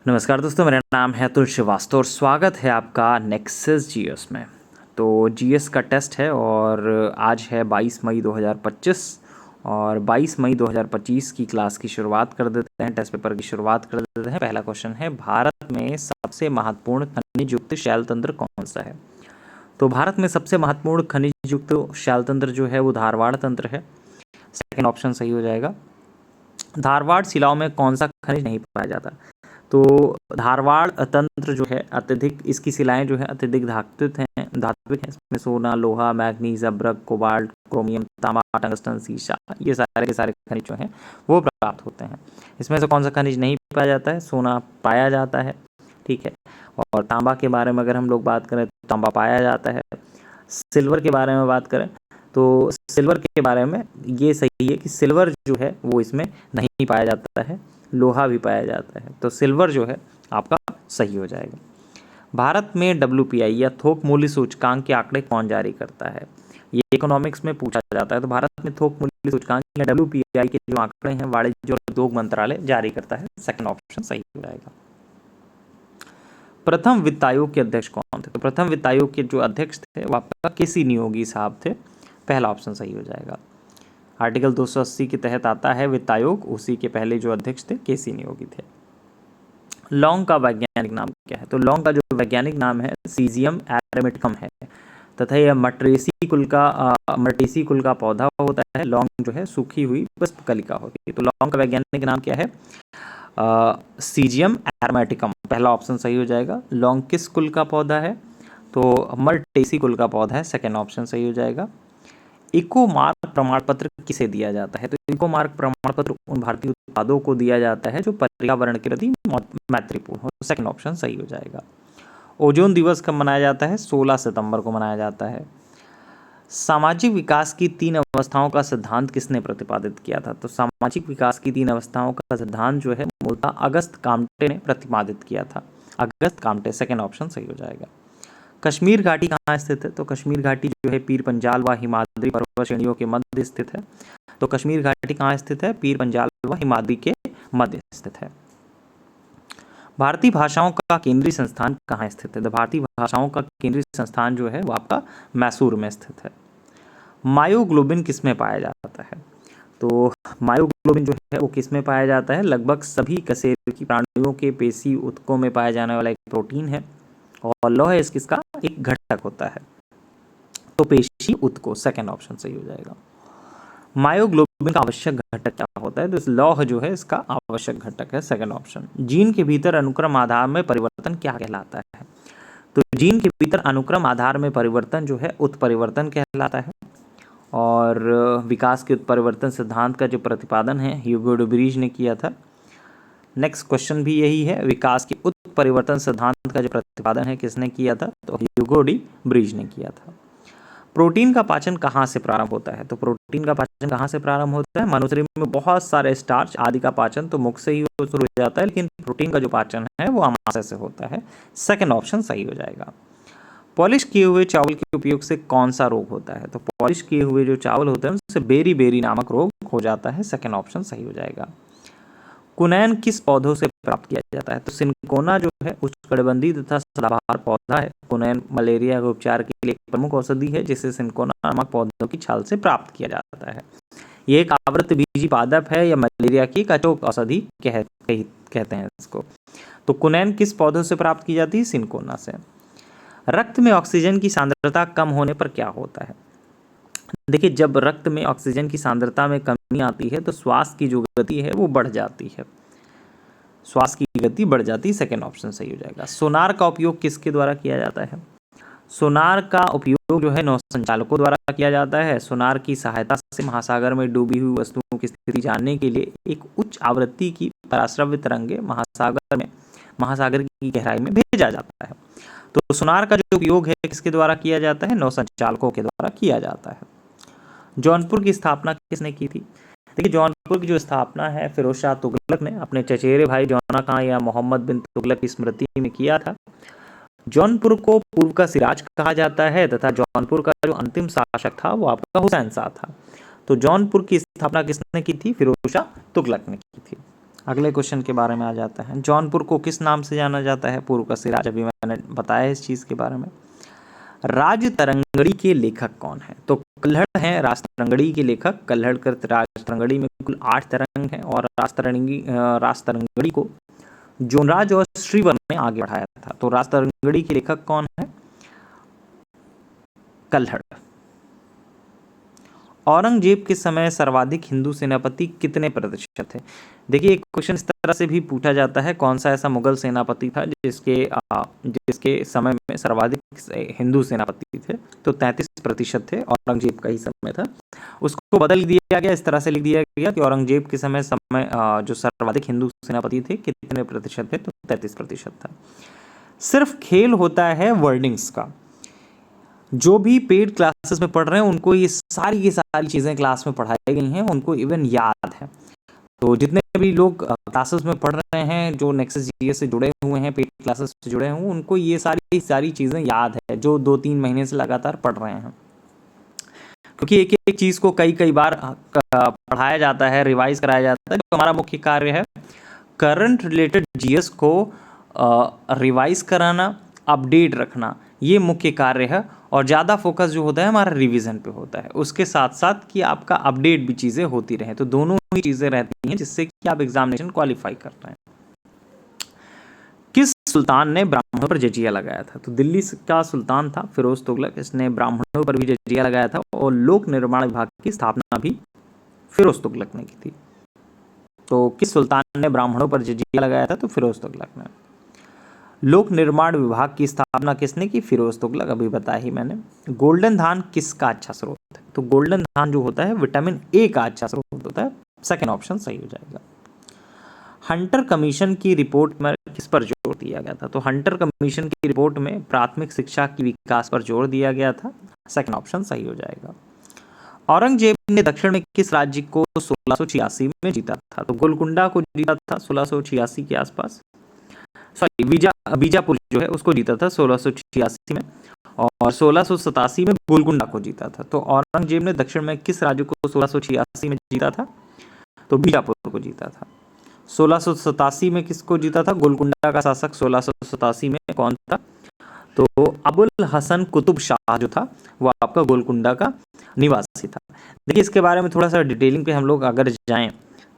नमस्कार दोस्तों, मेरा नाम है अतुल श्रीवास्तव और स्वागत है आपका नेक्सस जीएस में। तो जीएस का टेस्ट है और आज है 22 मई 2025 और 22 मई 2025 की क्लास की शुरुआत कर देते हैं, टेस्ट पेपर की शुरुआत कर देते हैं। पहला क्वेश्चन है, भारत में सबसे महत्वपूर्ण खनिज युक्त शैल तंत्र कौन सा है? तो भारत में सबसे महत्वपूर्ण खनिज युक्त शैल तंत्र जो है वो धारवाड़ तंत्र है। सेकेंड ऑप्शन सही हो जाएगा। धारवाड़ शिलाओं में कौन सा खनिज नहीं पाया जाता? तो धारवाड़ तंत्र जो है अत्यधिक, इसकी शिलाएं जो है अत्यधिक धात्विक हैं। इसमें सोना, लोहा, मैग्नीज, अब्रक, कोबाल्ट, क्रोमियम, तांबा, टंगस्टन, सीसा, ये सारे के सारे खनिज जो हैं वो प्राप्त होते हैं। इसमें से कौन सा खनिज नहीं पाया जाता है? सोना पाया जाता है, ठीक है। और तांबा के बारे में अगर हम लोग बात करें तो तांबा पाया जाता है। सिल्वर के बारे में बात करें तो सिल्वर के बारे में ये सही है कि सिल्वर जो है वो इसमें नहीं पाया जाता है, लोहा भी पाया जाता है। तो सिल्वर जो है आपका सही हो जाएगा। भारत में WPI या थोक मूल्य सूचकांक के आंकड़े कौन जारी करता है? ये इकोनॉमिक्स में पूछा जाता है। तो भारत में थोक मूल्य सूचकांक या WPI के जो आंकड़े हैं वाणिज्य और उद्योग मंत्रालय जारी करता है। सेकंड ऑप्शन सही हो जाएगा। प्रथम वित्त आयोग के अध्यक्ष कौन थे? तो प्रथम वित्त आयोग के जो अध्यक्ष थे वो आपका केसी नियोगी साहब थे। पहला ऑप्शन सही हो जाएगा। आर्टिकल 280 के तहत आता है वित्त आयोग, उसी के पहले जो अध्यक्ष थे केसी नियोगी थे। लौंग का वैज्ञानिक नाम क्या है? तो लौंग का जो वैज्ञानिक नाम है सीजियम एरोमेटिकम है तथा यह मटरेसी कुल का पौधा होता है। लौंग जो है सूखी हुई पुष्पकलिका होती है। तो लौंग का वैज्ञानिक नाम क्या है? सीजियम एरोमेटिकम। पहला ऑप्शन सही हो जाएगा। लौंग किस कुल का पौधा है? तो मटरेसी कुल का पौधा है। सेकेंड ऑप्शन सही हो जाएगा। इको मार्क प्रमाण पत्र किसे दिया जाता है? तो इको मार्क प्रमाण पत्र उन भारतीय उत्पादों को दिया जाता है जो पर्यावरण के प्रति मैत्रीपूर्ण हो। सेकंड ऑप्शन सही हो जाएगा। ओजोन दिवस कब मनाया जाता है? 16 सितंबर को मनाया जाता है। सामाजिक विकास की 3 अवस्थाओं का सिद्धांत किसने प्रतिपादित किया था? तो सामाजिक विकास की 3 अवस्थाओं का सिद्धांत जो है मूलतः अगस्त काम्टे ने प्रतिपादित किया था। Auguste Comte. सेकेंड ऑप्शन सही हो जाएगा। कश्मीर घाटी कहाँ स्थित है? तो कश्मीर घाटी जो है पीर पंजाल व हिमाद्री पर्वत श्रेणियों के मध्य स्थित है। तो कश्मीर घाटी कहाँ स्थित है? पीर पंजाल व हिमाद्री के मध्य स्थित है। भारतीय भाषाओं का केंद्रीय संस्थान कहाँ स्थित है? तो भारतीय भाषाओं का केंद्रीय संस्थान जो है वो आपका मैसूर में स्थित है। मायोग्लोबिन किस में पाया जाता है? तो मायोग्लोबिन जो है वो किस में पाया जाता है? लगभग सभी कशेरुकी प्राणियों के पेशी ऊतकों में पाया जाने वाला एक प्रोटीन है और लौह इसका एक घटक होता है। तो पेशी ऊतकों। सेकंड ऑप्शन सही हो जाएगा। मायोग्लोबिन का आवश्यक घटक क्या होता है? तो इस लौह जो है इसका आवश्यक घटक है। Second option. जीन के भीतर अनुक्रम आधार में परिवर्तन क्या कहलाता है? तो जीन के भीतर अनुक्रम आधार में परिवर्तन जो है उत्परिवर्तन कहलाता है। और विकास के उत्परिवर्तन सिद्धांत का जो प्रतिपादन है ह्यूगो डी ब्रीज ने किया था। नेक्स्ट क्वेश्चन भी यही है, विकास के उत्परिवर्तन सिद्धांत का जो प्रतिपादन है किसने किया था? तो ह्यूगो डी ब्रीज ने किया था। प्रोटीन का पाचन कहाँ से प्रारंभ होता है? तो प्रोटीन का पाचन कहाँ से प्रारंभ होता है? मानव शरीर में बहुत सारे स्टार्च आदि का पाचन तो मुख से ही शुरू हो जाता है, लेकिन प्रोटीन का जो पाचन है वो आमाशय से होता है। सेकंड ऑप्शन सही हो जाएगा। पॉलिश किए हुए चावल के उपयोग से कौन सा रोग होता है? तो पॉलिश किए हुए जो चावल होते हैं उससे बेरी बेरी नामक रोग हो जाता है। सेकंड ऑप्शन सही हो जाएगा। कुनैन किस पौधों से प्राप्त किया जाता है? तो सिनकोना जो है उष्णकटिबंधीय तथा सदाबहार पौधा है। कुनैन मलेरिया के उपचार के लिए एक प्रमुख औषधि है जिसे सिनकोना नामक पौधों की छाल से प्राप्त किया जाता है। ये एक आवृतबीजी पादप है या मलेरिया की एक अचूक औषधि कहते हैं इसको। तो कुनैन किस पौधों से प्राप्त की जाती है? सिनकोना से। रक्त में ऑक्सीजन की सांद्रता कम होने पर क्या होता है? देखिए, जब रक्त में ऑक्सीजन की सांद्रता में कमी आती है तो श्वास की जो गति है वो बढ़ जाती है। श्वास की गति बढ़ जाती है। सेकेंड ऑप्शन सही हो जाएगा। सोनार का उपयोग किसके द्वारा किया जाता है? सोनार का उपयोग जो है नौसंचालकों द्वारा किया जाता है। सोनार की सहायता से महासागर में डूबी हुई वस्तुओं की स्थिति जानने के लिए एक उच्च आवृत्ति की पराश्रव्य तरंगे महासागर की गहराई में भेजा जाता है। तो सोनार का जो उपयोग है किसके द्वारा किया जाता है? नौसंचालकों के द्वारा किया जाता है। जौनपुर की स्थापना किसने की थी? देखिए, जौनपुर की जो स्थापना है फिरोज शाह तुगलक ने अपने चचेरे भाई जौना खां या मोहम्मद बिन तुगलक की स्मृति में किया था। जौनपुर को पूर्व का सिराज कहा जाता है तथा जौनपुर का जो अंतिम शासक था वो आपका हुसैन शाह था। तो जौनपुर की स्थापना किसने की थी? फिरोज शाह तुगलक ने की थी। अगले क्वेश्चन के बारे में आ जाता है। जौनपुर को किस नाम से जाना जाता है? पूर्व का सिराज, अभी मैंने बताया इस चीज़ के बारे में। राज तरंगड़ी के लेखक कौन है? तो कल्हड़ हैं राज तरंगड़ी के लेखक। कल्हड़ कृत राज तरंगड़ी में कुल 8 तरंग हैं और राज तरंगड़ी को जोनराज और श्रीवर ने आगे बढ़ाया था। तो राज तरंगड़ी के लेखक कौन है? कल्हड़। औरंगजेब के समय सर्वाधिक हिंदू सेनापति कितने प्रतिशत थे? देखिए एक क्वेश्चन इस तरह से भी पूछा जाता है, कौन सा ऐसा मुगल सेनापति था जिसके समय में सर्वाधिक हिंदू सेनापति थे? तो 33% थे, औरंगजेब का ही समय था। उसको बदल दिया गया, इस तरह से लिख दिया गया कि औरंगजेब के समय जो सर्वाधिक हिंदू सेनापति थे कितने प्रतिशत थे? तो 33% था। सिर्फ खेल होता है वर्डिंग्स का। जो भी पेड क्लासेस में पढ़ रहे हैं उनको ये सारी की सारी चीज़ें क्लास में पढ़ाई गई हैं, उनको इवन याद है। तो जितने भी लोग क्लासेस में पढ़ रहे हैं, जो नेक्सस जीएस से जुड़े हुए हैं, पेड क्लासेस से जुड़े हुए, उनको ये सारी चीज़ें याद है, जो 2-3 महीने से लगातार पढ़ रहे हैं। क्योंकि एक एक चीज़ को कई बार पढ़ाया जाता है, रिवाइज कराया जाता है। जो हमारा मुख्य कार्य है करंट रिलेटेड जीएस को रिवाइज कराना, अपडेट रखना, ये मुख्य कार्य है। और ज़्यादा फोकस जो होता है हमारा रिवीजन पे होता है, उसके साथ साथ कि आपका अपडेट भी चीज़ें होती रहें। तो दोनों ही चीज़ें रहती हैं जिससे कि आप एग्जामिनेशन क्वालिफाई कर रहे हैं। किस सुल्तान ने ब्राह्मणों पर जजिया लगाया था? तो दिल्ली का सुल्तान था फिरोज तुगलक। इसने ब्राह्मणों पर भी जजिया लगाया था और लोक निर्माण विभाग की स्थापना भी फिरोज तुगलक ने की थी। तो किस सुल्तान ने ब्राह्मणों पर जजिया लगाया था? तो फिरोज तुगलक ने। लोक निर्माण विभाग की स्थापना किसने की? फिरोज तुगलक, अभी बताया ही मैंने। गोल्डन धान किसका अच्छा स्रोत है? तो गोल्डन धान जो होता है विटामिन ए का अच्छा स्रोत होता है। सेकंड ऑप्शन सही हो जाएगा। हंटर कमीशन की रिपोर्ट में किस पर जोर दिया गया था? तो हंटर कमीशन की रिपोर्ट में प्राथमिक शिक्षा की विकास पर जोर दिया गया था। सेकंड ऑप्शन सही हो जाएगा। औरंगजेब ने दक्षिण में किस राज्य को 1686 में जीता था? तो गोलकुंडा को जीता था 1686 के आसपास। सॉरी, बीजापुर जो है उसको जीता था 1686 में, और 1687 में गोलकुंडा को जीता था। तो औरंगजेब ने दक्षिण में किस राज्य को 1686 में जीता था? तो बीजापुर को जीता था। 1687 में किसको जीता था? गोलकुंडा का शासक 1687 में कौन था? तो अबुल हसन कुतुब शाह जो था वो आपका गोलकुंडा का निवासी था। देखिए इसके बारे में थोड़ा सा डिटेलिंग पे हम लोग अगर जाएं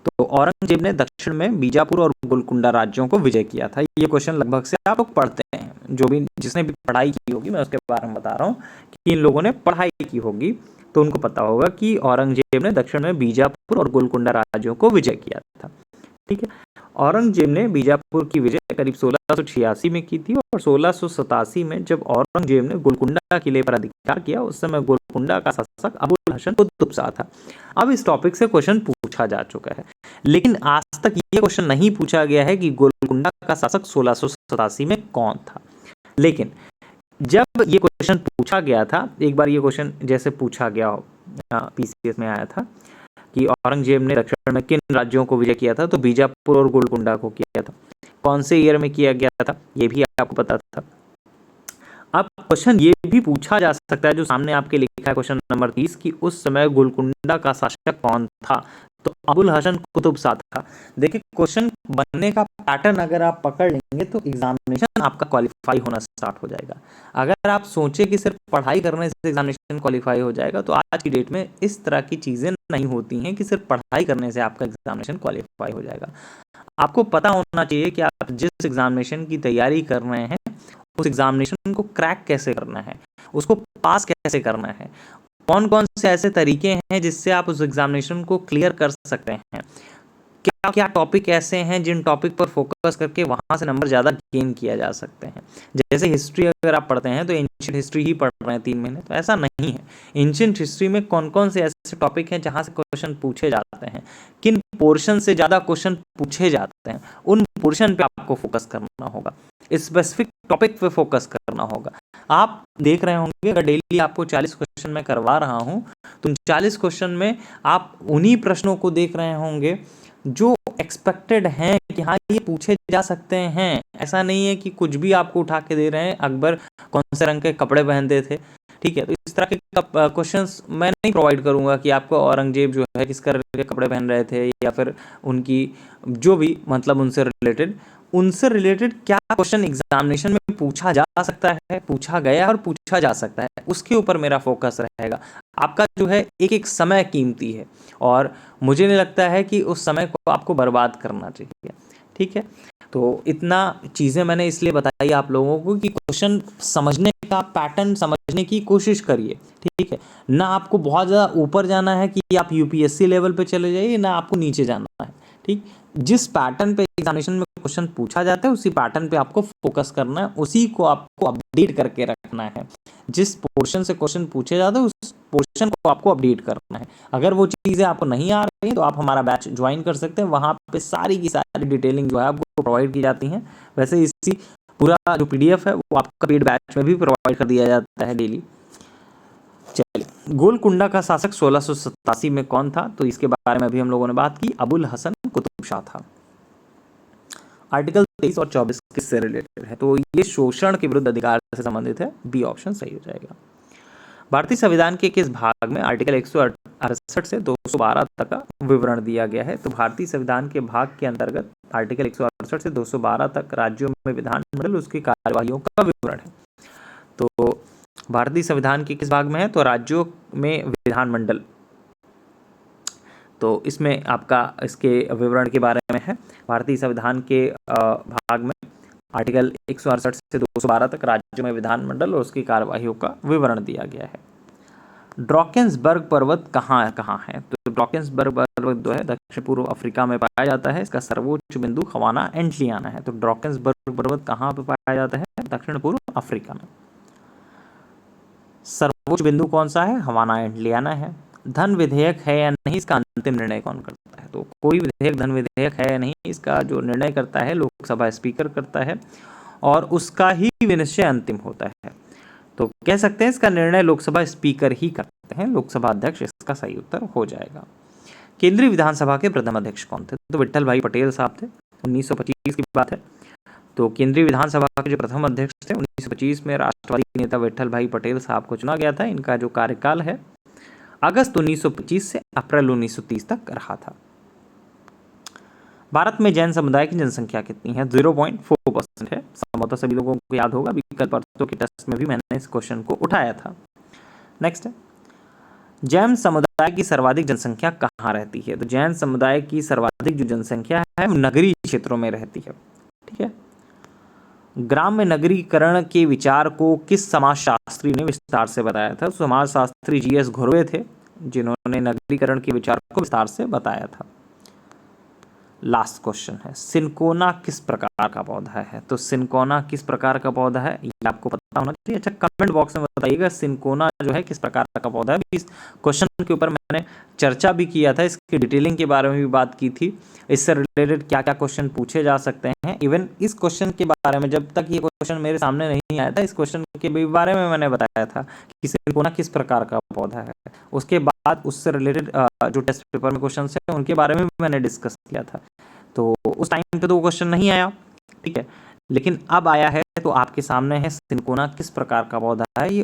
तो औरंगजेब ने दक्षिण में बीजापुर और गोलकुंडा राज्यों को विजय किया था। ये क्वेश्चन लगभग से आप लोग पढ़ते हैं, जो भी जिसने भी पढ़ाई की होगी, मैं उसके बारे में बता रहा हूँ कि इन लोगों ने पढ़ाई की होगी तो उनको पता होगा कि औरंगजेब ने दक्षिण में बीजापुर और गोलकुंडा राज्यों को विजय किया था। ठीक है, औरंगजेब ने बीजापुर की विजय करीब 1686 में की थी और 1687 में जब औरंगजेब ने गोलकुंडा किले पर अधिकार किया उस समय गोलकुंडा का शासक अबुल हसन कुतुब शाह था। अब इस टॉपिक से क्वेश्चन पूछा जा चुका है, लेकिन आज तक ये क्वेश्चन नहीं पूछा गया है कि गोलकुंडा का शासक 1687 में कौन था। लेकिन जब ये क्वेश्चन पूछा गया था, एक बार ये क्वेश्चन जैसे पूछा गया पीसीएस में आया था कि औरंगजेब ने दक्षिण में किन राज्यों को विजय किया था, तो बीजापुर और गोलकुंडा को किया था। कौन से ईयर में किया गया था ये भी आपको पता था। अब क्वेश्चन ये भी पूछा जा सकता है जो सामने आपके लिखा है क्वेश्चन नंबर 30 कि उस समय गोलकुंडा का शासक कौन था? तो अबुल हसन कुतुब शाह था। देखिए क्वेश्चन बनने का पैटर्न अगर आप पकड़ लेंगे तो एग्जामिनेशन आपका क्वालिफाई होना स्टार्ट हो जाएगा। अगर आप सोचे कि सिर्फ पढ़ाई करने से एग्जामिनेशन क्वालिफाई हो जाएगा तो आज की डेट में इस तरह की चीज़ें नहीं होती हैं कि सिर्फ पढ़ाई करने से आपका एग्जामिनेशन क्वालिफाई हो जाएगा। आपको पता होना चाहिए कि आप जिस एग्जामिनेशन की तैयारी कर रहे हैं उस एग्जामिनेशन को क्रैक कैसे करना है, उसको पास कैसे करना है, कौन कौन से ऐसे तरीके हैं जिससे आप उस एग्जामिनेशन को क्लियर कर सकते हैं, क्या क्या टॉपिक ऐसे हैं जिन टॉपिक पर फोकस करके वहाँ से नंबर ज़्यादा गेन किया जा सकते हैं। जैसे हिस्ट्री अगर आप पढ़ते हैं तो एंशिएंट हिस्ट्री ही पढ़ रहे हैं 3 महीने, तो ऐसा नहीं है। एंशिएंट हिस्ट्री में कौन कौन से ऐसे टॉपिक हैं जहाँ से क्वेश्चन पूछे जाते हैं, किन पोर्शन से ज़्यादा क्वेश्चन पूछे जाते हैं, उन पोर्शन पे आपको फोकस करना होगा, स्पेसिफिक टॉपिक पे फोकस करना होगा। आप देख रहे होंगे अगर डेली आपको 40 क्वेश्चन मैं करवा रहा हूँ तो 40 क्वेश्चन में आप उन्हीं प्रश्नों को देख रहे होंगे जो एक्सपेक्टेड हैं कि हाँ ये पूछे जा सकते हैं। ऐसा नहीं है कि कुछ भी आपको उठा के दे रहे हैं। अकबर कौन से रंग के कपड़े पहनते थे, ठीक है। तो इस तरह के क्वेश्चंस मैं नहीं प्रोवाइड करूंगा कि आपको औरंगजेब जो है किस कलर के कपड़े पहन रहे थे, या फिर उनकी जो भी मतलब उनसे रिलेटेड क्या क्वेश्चन एग्जामिनेशन में पूछा जा सकता है, पूछा गया और पूछा जा सकता है, उसके ऊपर मेरा फोकस रहेगा। आपका जो है एक एक समय कीमती है और मुझे नहीं लगता है कि उस समय को आपको बर्बाद करना चाहिए। ठीक है, तो इतना चीज़ें मैंने इसलिए बताई आप लोगों को कि क्वेश्चन समझने का पैटर्न समझने की कोशिश करिए। ठीक है, ना आपको बहुत ज़्यादा ऊपर जाना है कि आप यूपीएससी लेवल पे चले जाइए, ना आपको नीचे जाना है। ठीक, जिस पैटर्न पे एग्जामिनेशन में क्वेश्चन पूछा जाता है उसी पैटर्न पे आपको फोकस करना है, उसी को आपको अपडेट करके रखना है। जिस पोर्शन से क्वेश्चन पूछे जाते हैं उस पोर्शन को आपको अपडेट करना है। अगर वो चीज़ें आपको नहीं आ रही तो आप हमारा बैच ज्वाइन कर सकते हैं, वहाँ पे सारी की सारी डिटेलिंग जो है आपको प्रोवाइड की जाती हैं। वैसे इसी पूरा जो पीडीएफ है वो आपका पेड बैच में भी प्रोवाइड कर दिया जाता है डेली। चलिए, गोलकुंडा का शासक 1687 में कौन था? तो इसके बारे में अभी हम लोगों ने बात की, अबुल हसन कुतुब शाह था। आर्टिकल 23 और 24 किससे रिलेटेड है? तो ये शोषण के विरुद्ध अधिकार से संबंधित है, बी ऑप्शन सही हो जाएगा। भारतीय संविधान के किस भाग में आर्टिकल 168 से 212 तक का विवरण दिया गया है? तो भारतीय संविधान के भाग के अंतर्गत आर्टिकल 168 से 212 तक राज्यों में विधानमंडल उसकी कार्यवाहियों का विवरण है। तो भारतीय संविधान के किस भाग में है? तो राज्यों में विधानमंडल, तो इसमें आपका इसके विवरण के बारे में है। भारतीय संविधान के भाग में आर्टिकल 168 से 212 तक राज्यों में विधानमंडल और उसकी कार्यवाहियों का विवरण दिया गया है। ड्रॉकेंसबर्ग पर्वत कहाँ है? तो ड्रॉकेंसबर्ग पर्वत जो है दक्षिण पूर्व अफ्रीका में पाया जाता है। इसका सर्वोच्च बिंदु हवाना एंटलियाना है। तो ड्रॉकेंसबर्ग पर्वत कहाँ पे पाया जाता है? दक्षिण पूर्व अफ्रीका में। सर्वोच्च बिंदु कौन सा है? हवाना एंटलियाना है। धन विधेयक है या नहीं, इसका अंतिम निर्णय कौन करता है? तो कोई विधेयक धन विधेयक है या नहीं, इसका जो निर्णय करता है लोकसभा स्पीकर करता है और उसका ही विनिश्चय अंतिम होता है। तो कह सकते हैं इसका निर्णय लोकसभा स्पीकर ही करते हैं, लोकसभा अध्यक्ष इसका सही उत्तर हो जाएगा। केंद्रीय विधानसभा के प्रथम अध्यक्ष कौन थे? तो विट्ठल भाई पटेल साहब थे। 1925 की बात है। तो केंद्रीय विधानसभा के जो प्रथम अध्यक्ष थे 1925 में राष्ट्रवादी नेता विट्ठल भाई पटेल साहब को चुना गया था। इनका जो कार्यकाल है अगस्त 1925 से अप्रैल 1930 तक रहा था। भारत में जैन समुदाय की जनसंख्या कितनी है? 0.4% है। संभवतः सभी लोगों को याद होगा, कल परसों के टेस्ट में भी मैंने इस क्वेश्चन को उठाया था। नेक्स्ट है, जैन समुदाय की सर्वाधिक जनसंख्या कहाँ रहती है? तो जैन समुदाय की सर्वाधिक जो जनसंख्या है वो नगरीय क्षेत्रों में रहती है। ठीक है, ग्राम्य नगरीकरण के विचार को किस समाजशास्त्री ने विस्तार से बताया था? समाजशास्त्री जीएस घुर्वे थे, जिन्होंने नगरीकरण के विचार को विस्तार से बताया था। लास्ट क्वेश्चन है, सिनकोना किस प्रकार का पौधा है? तो सिनकोना किस प्रकार का पौधा है ये आपको पता होना चाहिए। अच्छा, कमेंट बॉक्स में बताइएगा सिनकोना जो है किस प्रकार का पौधा है। इस क्वेश्चन के ऊपर मैंने चर्चा भी किया था, इसकी डिटेलिंग के बारे में भी बात की थी, इससे रिलेटेड क्या क्या क्वेश्चन पूछे जा सकते हैं। इवन इस क्वेश्चन के बारे में, जब तक ये क्वेश्चन मेरे सामने नहीं आया था, इस क्वेश्चन के बारे में मैंने बताया था कि सिनकोना किस प्रकार का पौधा है। उसके बाद उससे रिलेटेड जो टेस्ट पेपर में क्वेश्चन है उनके बारे में भी मैंने डिस्कस किया था। तो उस टाइम पे तो वो क्वेश्चन नहीं आया, ठीक है, लेकिन अब आया है। तो आपके सामने है सिनकोना किस प्रकार का पौधा है। ये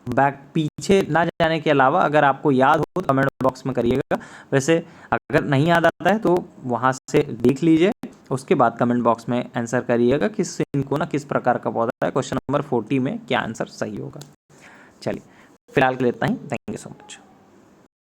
बैक पीछे ना जाने के अलावा अगर आपको याद हो तो कमेंट बॉक्स में करिएगा। वैसे अगर नहीं याद आता है तो वहाँ से देख लीजिए, उसके बाद कमेंट बॉक्स में आंसर करिएगा कि सिनकोना किस प्रकार का पौधा है। क्वेश्चन नंबर 40 में क्या आंसर सही होगा। चलिए, फिलहाल के लिए इतना ही। Thank you so much.